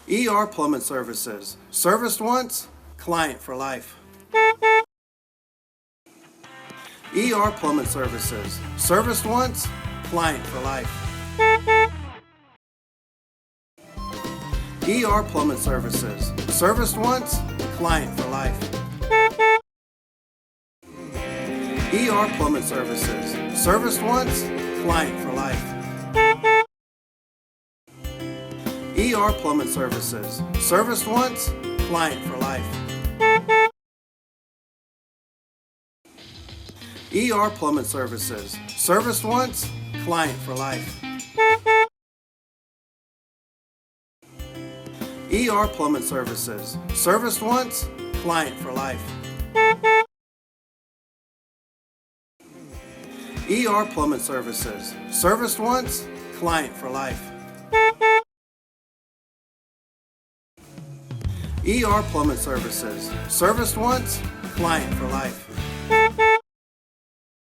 ER Plumbing Services. Serviced once, client for life. ER Plumbing Services. Serviced once, client for life. ER Plumbing Services. Serviced once, client for life. ER Plumbing Services. Serviced once, client for life. ER Plumbing Services. Serviced once, client for life. ER Plumbing Services. Serviced once, client for life. ER Plumbing Services. Serviced once, client for life. ER Plumbing Services. Serviced once, client for life. ER Plumbing Services. Serviced once, client for life.